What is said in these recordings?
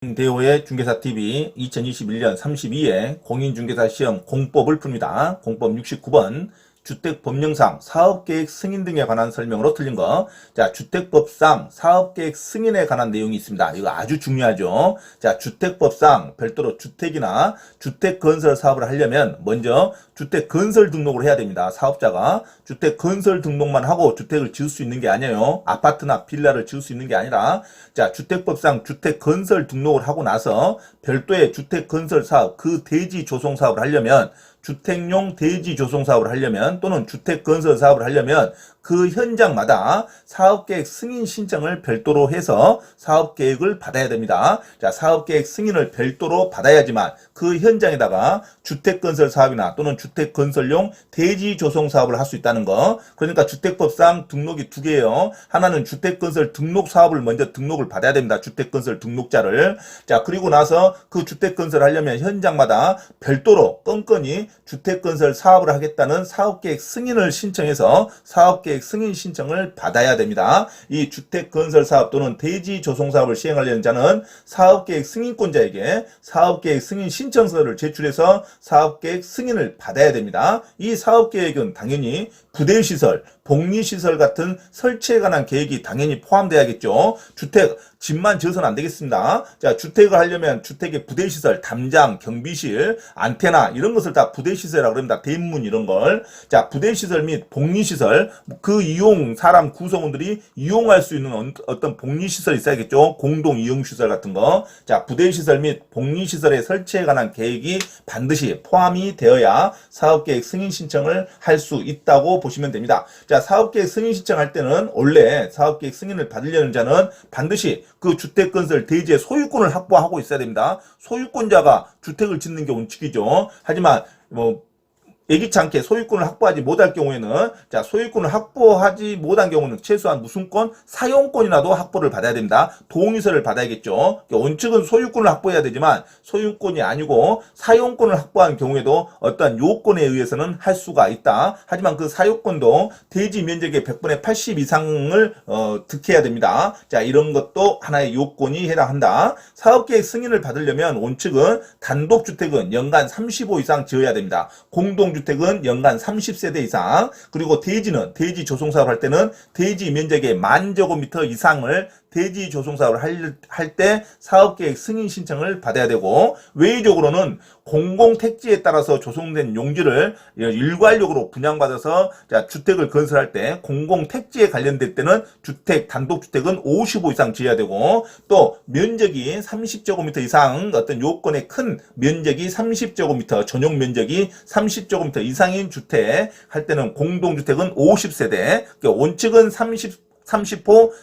대호의 중개사TV 2021년 32회 공인중개사 시험 공법을 풉니다. 공법 69번 주택법령상 사업계획 승인 등에 관한 설명으로 틀린 거. 자, 주택법상 사업계획 승인에 관한 내용이 있습니다. 이거 아주 중요하죠. 자, 주택법상 별도로 주택이나 주택건설 사업을 하려면 먼저 주택건설 등록을 해야 됩니다. 사업자가 주택건설 등록만 하고 주택을 지을 수 있는 게 아니에요. 아파트나 빌라를 지을 수 있는 게 아니라, 자, 주택법상 주택건설 등록을 하고 나서 별도의 주택건설 사업, 그 대지 조성 사업을 하려면, 주택용 대지 조성 사업을 하려면 또는 주택건설 사업을 하려면 그 현장마다 사업계획 승인 신청을 별도로 해서 사업계획을 받아야 됩니다. 자, 사업계획 승인을 별도로 받아야지만 그 현장에다가 주택건설 사업이나 또는 주택건설용 대지 조성 사업을 할 수 있다는 거. 그러니까 주택법상 등록이 두 개예요. 하나는 주택건설 등록 사업을 먼저 등록을 받아야 됩니다. 주택건설 등록자를. 자, 그리고 나서 그 주택건설 하려면 현장마다 별도로 건건이 주택건설 사업을 하겠다는 사업계획 승인을 신청해서 사업계획 승인 신청을 받아야 됩니다. 이 주택건설 사업 또는 대지 조성 사업을 시행하려는 자는 사업계획 승인권자에게 사업계획 승인 신청서를 제출해서 사업계획 승인을 받아야 됩니다. 이 사업계획은 당연히 부대시설, 복리시설 같은 설치에 관한 계획이 당연히 포함돼야겠죠. 주택, 집만 지어서는 안 되겠습니다. 자, 주택을 하려면 주택의 부대시설, 담장, 경비실, 안테나 이런 것을 다 부대시설이라고 합니다. 대문 이런 걸. 자, 부대시설 및 복리시설, 그 이용, 사람 구성원들이 이용할 수 있는 어떤 복리시설이 있어야겠죠. 공동 이용시설 같은 거. 자, 부대시설 및 복리시설의 설치에 관한 계획이 반드시 포함이 되어야 사업계획 승인 신청을 할 수 있다고 보시면 됩니다. 자, 사업계획 승인 신청할 때는 원래 사업계획 승인을 받으려는 자는 반드시 그 주택건설 대지의 소유권을 확보하고 있어야 됩니다. 소유권자가 주택을 짓는 게 원칙이죠. 하지만 예기치 않게 소유권을 확보하지 못할 경우에는, 자, 소유권을 확보하지 못한 경우는 최소한 무슨 권? 사용권이라도 확보를 받아야 됩니다. 동의서를 받아야겠죠. 원칙은 소유권을 확보해야 되지만 소유권이 아니고 사용권을 확보한 경우에도 어떠한 요건에 의해서는 할 수가 있다. 하지만 그 사용권도 대지 면적의 100분의 80 이상을 득해야 됩니다. 자, 이런 것도 하나의 요건이 해당한다. 사업계획 승인을 받으려면 원칙은 단독주택은 연간 35 이상 지어야 됩니다. 공동주택은 연간 30세대 이상, 그리고 대지는 대지 조성사업을 할 때는 대지 면적의 10,000제곱미터 이상을 대지 조성사업을 할 때 사업계획 승인 신청을 받아야 되고, 외의적으로는 공공택지에 따라서 조성된 용지를 일괄적으로 분양받아서, 자, 주택을 건설할 때 공공택지에 관련될 때는 단독주택은 55 이상 지어야 되고, 또 면적이 30제곱미터 이상, 어떤 요건의 큰 면적이 30제곱미터, 전용 면적이 30제곱미터 이상인 주택 할 때는 공동주택은 50세대, 원칙은 30호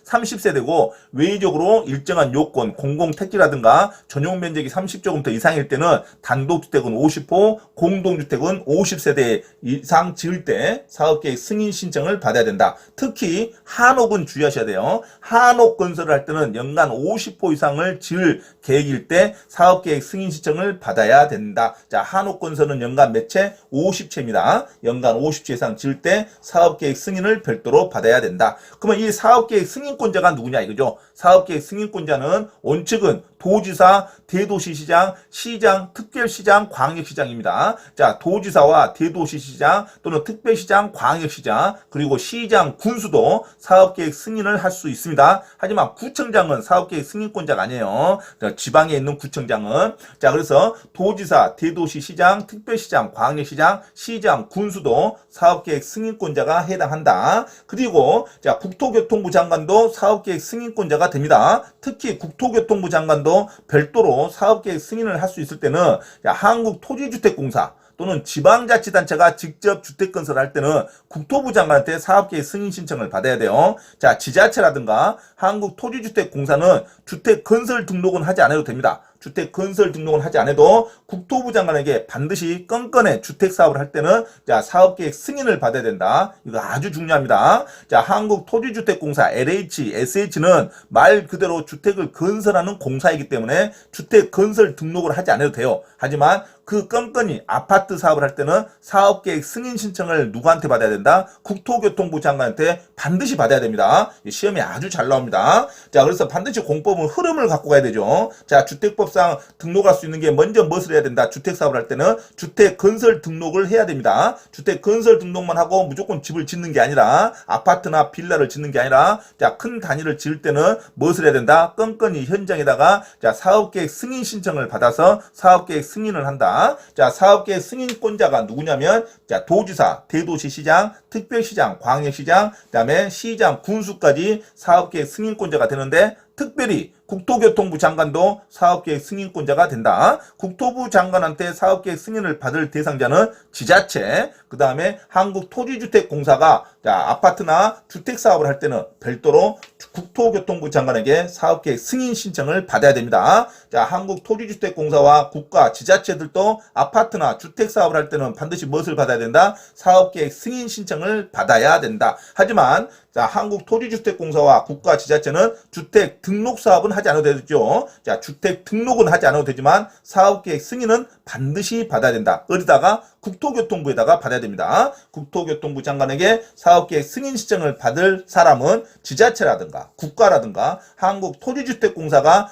30세대고 외의적으로 일정한 요건, 공공택지라든가 전용 면적이 30제곱미터 이상일 때는 단독주택은 50호, 공동주택은 50세대 이상 지을 때 사업계획 승인 신청을 받아야 된다. 특히 한옥은 주의하셔야 돼요. 한옥 건설을 할 때는 연간 50호 이상을 지을 계획일 때 사업계획 승인 신청을 받아야 된다. 자, 한옥 건설은 연간 몇 채? 50채입니다. 연간 50채 이상 지을 때 사업계획 승인을 별도로 받아야 된다. 그러면 이 사업계획 승인권자가 누구냐 이거죠. 사업계획 승인권자는 원칙은 도지사, 대도시시장, 시장, 특별시장, 광역시장입니다. 자, 도지사와 대도시시장 또는 특별시장, 광역시장, 그리고 시장, 군수도 사업계획 승인을 할 수 있습니다. 하지만 구청장은 사업계획 승인권자가 아니에요. 지방에 있는 구청장은. 자, 그래서 도지사, 대도시시장, 특별시장, 광역시장, 시장, 군수도 사업계획 승인권자가 해당한다. 그리고 자, 국토교통부 장관도 사업계획 승인권자가 됩니다. 특히 국토교통부 장관도 별도로 사업계획 승인을 할 수 있을 때는, 자, 한국토지주택공사 또는 지방자치단체가 직접 주택건설을 할 때는 국토부 장관한테 사업계획 승인 신청을 받아야 돼요. 자, 지자체라든가 한국토지주택공사는 주택건설 등록은 하지 않아도 됩니다. 주택건설 등록은 하지 않아도 국토부 장관에게 반드시 건건의 주택사업을 할 때는, 자, 사업계획 승인을 받아야 된다. 이거 아주 중요합니다. 자, 한국토지주택공사 LH, SH는 말 그대로 주택을 건설하는 공사이기 때문에 주택건설 등록을 하지 않아도 돼요. 하지만 그 건건이 아파트 사업을 할 때는 사업계획 승인 신청을 누구한테 받아야 된다? 국토교통부 장관한테 반드시 받아야 됩니다. 시험이 아주 잘 나옵니다. 자, 그래서 반드시 공법은 흐름을 갖고 가야 되죠. 자, 주택법상 등록할 수 있는 게 먼저 무엇을 해야 된다? 주택 사업을 할 때는 주택 건설 등록을 해야 됩니다. 주택 건설 등록만 하고 무조건 집을 짓는 게 아니라 아파트나 빌라를 짓는 게 아니라 자, 큰 단위를 지을 때는 무엇을 해야 된다? 건건이 현장에다가 자, 사업계획 승인 신청을 받아서 사업계획 승인을 한다. 자, 사업계획 승인권자가 누구냐면 자, 도지사, 대도시시장, 특별시장, 광역시장, 그다음에 시장, 군수까지 사업계획 승인권자가 되는데 특별히 국토교통부 장관도 사업계획 승인권자가 된다. 국토부 장관한테 사업계획 승인을 받을 대상자는 지자체, 그 다음에 한국토지주택공사가 아파트나 주택사업을 할 때는 별도로 국토교통부 장관에게 사업계획 승인 신청을 받아야 됩니다. 자, 한국토지주택공사와 국가, 지자체들도 아파트나 주택사업을 할 때는 반드시 무엇을 받아야 된다? 사업계획 승인 신청을 받아야 된다. 하지만 자, 한국토지주택공사와 국가, 지자체는 주택 등록 사업은 하지 않아도 되죠. 자, 주택 등록은 하지 않아도 되지만 사업계획 승인은 반드시 받아야 된다. 어디다가? 국토교통부에다가 받아야 됩니다. 국토교통부 장관에게 사업계획 승인 신청을 받을 사람은 지자체라든가 국가라든가 한국토지주택공사가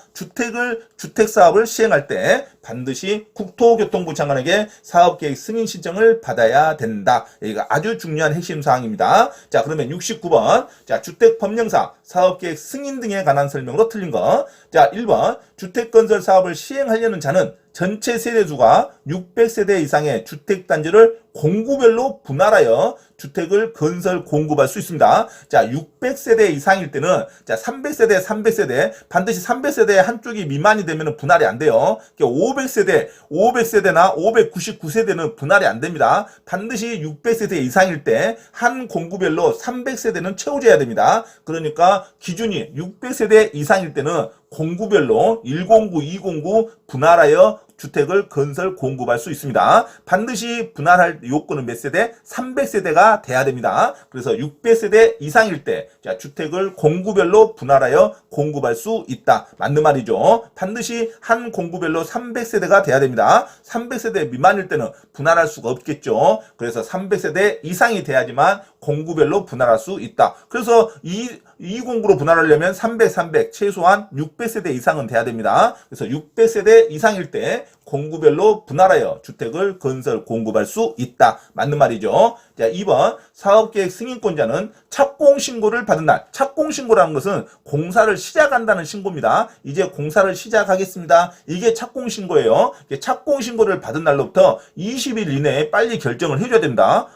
주택사업을 시행할 때 반드시 국토교통부 장관에게 사업계획 승인 신청을 받아야 된다. 여기가 아주 중요한 핵심 사항입니다. 자, 그러면 69번. 자, 주택법령상 사업계획 승인 등에 관한 설명으로 틀린 거. 자, 1번. 주택건설 사업을 시행하려는 자는 전체 세대수가 600세대 이상의 주택단지를 공구별로 분할하여 주택을 건설 공급할 수 있습니다. 자, 600세대 이상일 때는 자, 300세대, 300세대 반드시 300세대 한쪽이 미만이 되면 분할이 안 돼요. 500세대나 599세대는 분할이 안 됩니다. 반드시 600세대 이상일 때 한 공구별로 300세대는 채워져야 됩니다. 그러니까 기준이 600세대 이상일 때는 공구별로 1공구, 2공구 분할하여 주택을 건설 공급할 수 있습니다. 반드시 분할할 요건은 몇 세대? 300세대가 돼야 됩니다. 그래서 600세대 이상일 때 자, 주택을 공구별로 분할하여 공급할 수 있다. 맞는 말이죠. 반드시 한 공구별로 300세대가 돼야 됩니다. 300세대 미만일 때는 분할할 수가 없겠죠. 그래서 300세대 이상이 돼야지만 공구별로 분할할 수 있다. 그래서 이 공구로 분할하려면 300 최소한 600세대 이상은 돼야 됩니다. 그래서 600세대 이상일 때 공구별로 분할하여 주택을 건설 공급할 수 있다. 맞는 말이죠. 자, 2번 사업계획 승인권자는 착공신고를 받은 날. 착공신고라는 것은 공사를 시작한다는 신고입니다. 이제 공사를 시작하겠습니다. 이게 착공신고예요. 착공신고를 받은 날로부터 20일 이내에 빨리 결정을 해줘야 됩니다.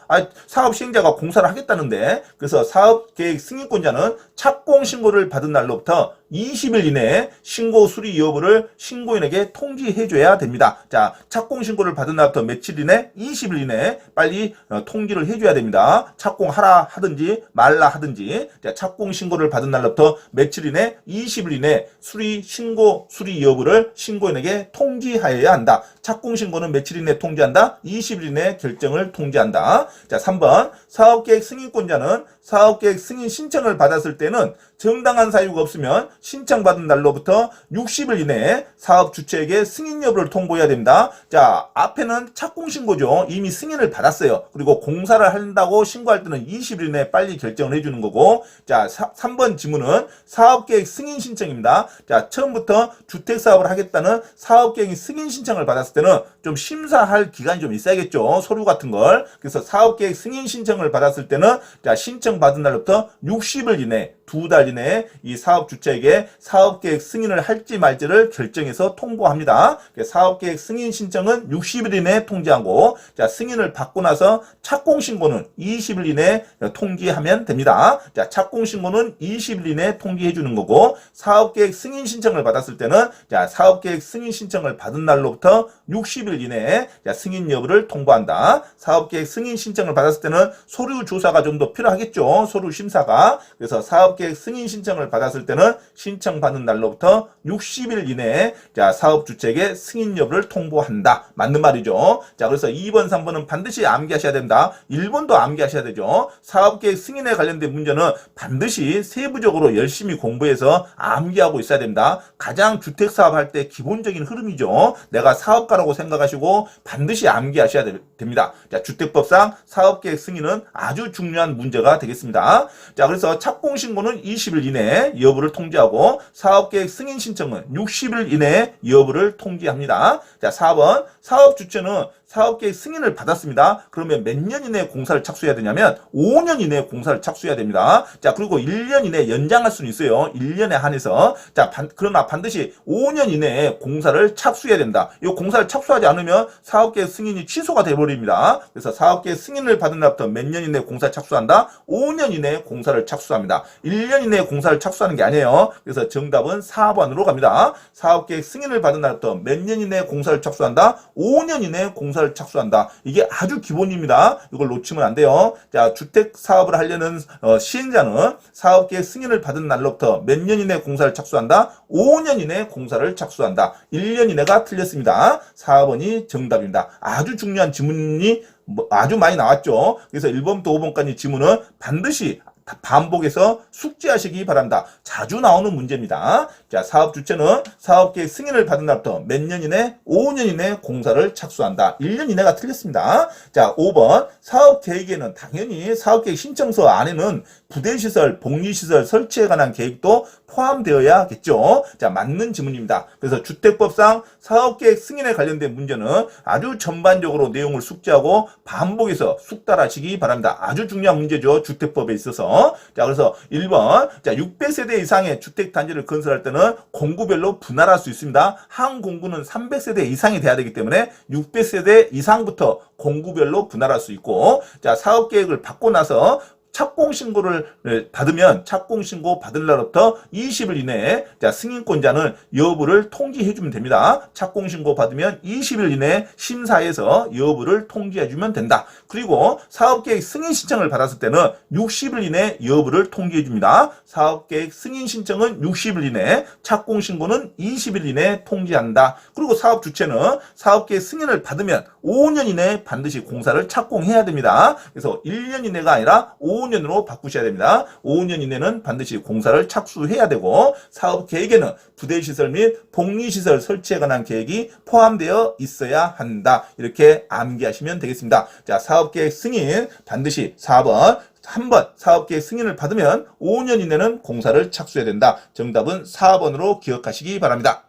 사업 시행자가 공사를 하겠다는데 그래서 사업계획 승인권자는 착공신고를 받은 날로부터 20일 이내에 신고 수리 여부를 신고인에게 통지해줘야 됩니다. 자, 착공신고를 받은 날부터 며칠 이내? 20일 이내에 빨리 통지를 해줘야 됩니다. 착공하라 하든지 말라 하든지. 자, 착공신고를 받은 날부터 며칠 이내? 20일 이내 신고 수리 여부를 신고인에게 통지하여야 한다. 착공신고는 며칠 이내 통지한다? 20일 이내 결정을 통지한다. 자, 3번 사업계획 승인권자는 사업계획 승인 신청을 받았을 때는 정당한 사유가 없으면 신청받은 날로부터 60일 이내에 사업 주체에게 승인 여부를 통보해야 됩니다. 자, 앞에는 착공신고죠. 이미 승인을 받았어요. 그리고 공사를 한다고 신고할 때는 20일 이내에 빨리 결정을 해주는 거고, 자, 3번 지문은 사업계획 승인 신청입니다. 자, 처음부터 주택사업을 하겠다는 사업계획 승인 신청을 받았을 때는 좀 심사할 기간이 좀 있어야겠죠. 서류 같은 걸. 그래서 사업계획 승인 신청을 받았을 때는 자, 신청받은 날부터 60일 이내, 2달 이내에 이 사업 주체에게 사업계획 승인을 할지 말지를 결정해서 통보합니다. 사업계획 승인 신청은 60일 이내에 통지하고, 자, 승인을 받고 나서 착공신고는 20일 이내에 통지하면 됩니다. 자, 착공신고는 20일 이내에 통지해 주는 거고, 사업계획 승인 신청을 받았을 때는 자, 사업계획 승인 신청을 받은 날로부터 60일 이내에 자, 승인 여부를 통보한다. 사업계획 승인 신청을 받았을 때는 서류 조사가 좀 더 필요하겠죠. 서류 심사가. 그래서 사업계획 사업계획 승인 신청을 받았을 때는 신청받은 날로부터 60일 이내에 자, 사업주택의 승인 여부를 통보한다. 맞는 말이죠. 자, 그래서 2번, 3번은 반드시 암기하셔야 됩니다. 1번도 암기하셔야 되죠. 사업계획 승인에 관련된 문제는 반드시 세부적으로 열심히 공부해서 암기하고 있어야 됩니다. 가장 주택사업 할 때 기본적인 흐름이죠. 내가 사업가라고 생각하시고 반드시 암기하셔야 됩니다. 자, 주택법상 사업계획 승인은 아주 중요한 문제가 되겠습니다. 자, 그래서 착공신고는 20일 이내에 여부를 통지하고 사업계획 승인 신청은 60일 이내에 여부를 통지합니다. 자, 4번 사업주체는 사업계획 승인을 받았습니다. 그러면 몇 년 이내에 공사를 착수해야 되냐면 5년 이내에 공사를 착수해야 됩니다. 자, 그리고 1년 이내에 연장할 수는 있어요. 1년에 한해서. 자, 그러나 반드시 5년 이내에 공사를 착수해야 됩니다. 이 공사를 착수하지 않으면 사업계획 승인이 취소가 돼버립니다. 그래서 사업계획 승인을 받은 날부터 몇 년 이내에 공사를 착수한다? 5년 이내에 공사를 착수합니다. 1년 이내에 공사를 착수하는 게 아니에요. 그래서 정답은 4번으로 갑니다. 사업계획 승인을 받은 날부터 몇 년 이내에 공사를 착수한다? 5년 이내에 공사를 착수한다. 이게 아주 기본입니다. 이걸 놓치면 안 돼요. 자, 주택 사업을 하려는 시행자는 사업계획 승인을 받은 날로부터 몇 년 이내에 공사를 착수한다? 5년 이내에 공사를 착수한다. 1년 이내가 틀렸습니다. 4번이 정답입니다. 아주 중요한 지문이 아주 많이 나왔죠. 그래서 1번부터 5번까지 지문은 반드시 반복해서 숙지하시기 바랍니다. 자주 나오는 문제입니다. 자, 사업 주체는 사업계획 승인을 받은 날부터 몇 년 이내? 5년 이내 공사를 착수한다. 1년 이내가 틀렸습니다. 자, 5번 사업계획에는 당연히 사업계획 신청서 안에는 부대시설, 복리시설 설치에 관한 계획도 포함되어야겠죠. 자, 맞는 지문입니다. 그래서 주택법상 사업계획 승인에 관련된 문제는 아주 전반적으로 내용을 숙지하고 반복해서 숙달하시기 바랍니다. 아주 중요한 문제죠. 주택법에 있어서. 자, 그래서 1번. 자, 600세대 이상의 주택단지를 건설할 때는 공구별로 분할할 수 있습니다. 한 공구는 300세대 이상이 돼야 되기 때문에 600세대 이상부터 공구별로 분할할 수 있고, 자, 사업계획을 받고 나서 착공신고를 받으면 착공신고 받을 날부터 20일 이내에 자, 승인권자는 여부를 통지해주면 됩니다. 착공신고 받으면 20일 이내에 심사해서 여부를 통지해주면 된다. 그리고 사업계획 승인 신청을 받았을 때는 60일 이내에 여부를 통지해줍니다. 사업계획 승인 신청은 60일 이내에, 착공신고는 20일 이내에 통지한다. 그리고 사업주체는 사업계획 승인을 받으면 5년 이내에 반드시 공사를 착공해야 됩니다. 그래서 1년 이내가 아니라 5년으로 바꾸셔야 됩니다. 5년 이내는 반드시 공사를 착수해야 되고, 사업 계획에는 부대시설 및 복리시설 설치에 관한 계획이 포함되어 있어야 한다. 이렇게 암기하시면 되겠습니다. 자, 사업계획 승인 반드시 4번. 한 번 사업계획 승인을 받으면 5년 이내는 공사를 착수해야 된다. 정답은 4번으로 기억하시기 바랍니다.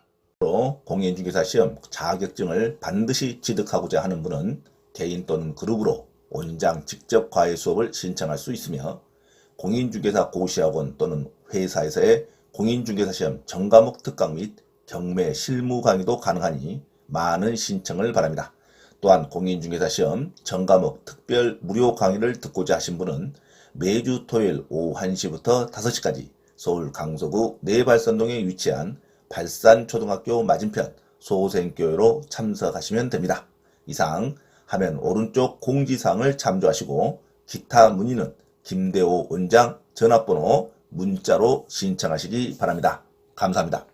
공인중개사 시험 자격증을 반드시 취득하고자 하는 분은 개인 또는 그룹으로 원장 직접 과외 수업을 신청할 수 있으며, 공인중개사 고시학원 또는 회사에서의 공인중개사 시험 전과목 특강 및 경매 실무 강의도 가능하니 많은 신청을 바랍니다. 또한 공인중개사 시험 전과목 특별 무료 강의를 듣고자 하신 분은 매주 토요일 오후 1시부터 5시까지 서울 강서구 내발산동에 위치한 발산초등학교 맞은편 소생교회로 참석하시면 됩니다. 이상 화면 오른쪽 공지사항을 참조하시고 기타 문의는 김대호 원장 전화번호 문자로 신청하시기 바랍니다. 감사합니다.